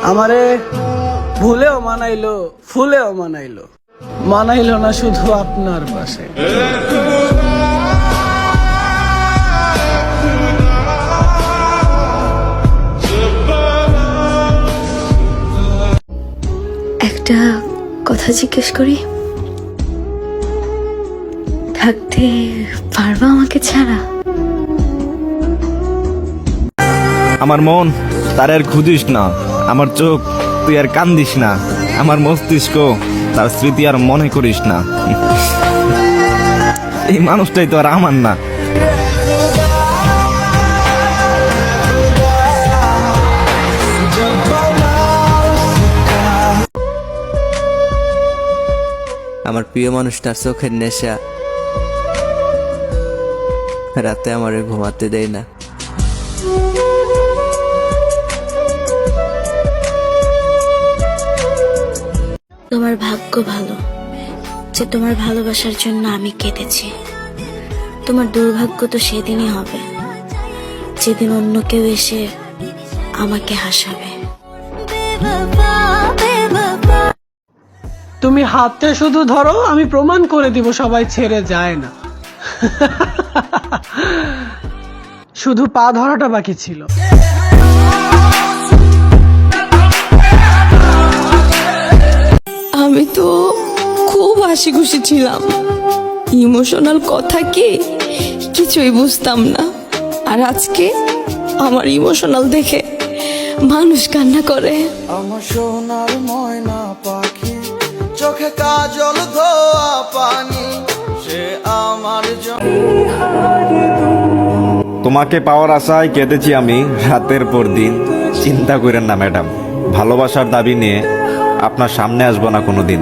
আমারে ভুলেও মানাইলো, ফুলেও মানাইলো, মানাইলো না শুধু আপনার পাশে। একটা কথা জিজ্ঞেস করি, থাকতে পারবা আমাকে ছাড়া? আমার মন তার আর খুঁজিস না, আমার চোখ তুই আর কান্দিস না, আমার মস্তিষ্ক তার স্মৃতি আর মনে করিস না। এই মানুষটাই তো আর আমার না। আমার প্রিয় মানুষটার চোখের নেশা রাতে আমারে ঘুমাতে দেয় না। তোমার ভাগ্য ভালো যে তোমার ভালোবাসার জন্য আমি কেঁদেছি। তোমার দুর্ভাগ্য তো সেদিনই হবে যেদিন অন্য কেউ এসে আমাকে হাসাবে। তুমি হাতে শুধু ধরো, আমি প্রমাণ করে দিব সবাই ছেড়ে যায় না। শুধু পা ধরাটা বাকি ছিল। আমি তো খুব হাসি খুশি ছিলাম, ইমোশনাল কথা কি কিছুই বুঝতাম না। আর আজকে আমার ইমোশনাল দেখে মানুষ কান্না করে। আমার সোনার ময়না পাখি, চোখে কাজল ধোয়া পানি, সে আমার তোমাকে পাওয়ার আশায় কেঁদেছি আমি রাতের পর দিন। চিন্তা করেন না ম্যাডাম, ভালোবাসার দাবি নিয়ে আপনার সামনে আসবো না কোনোদিন।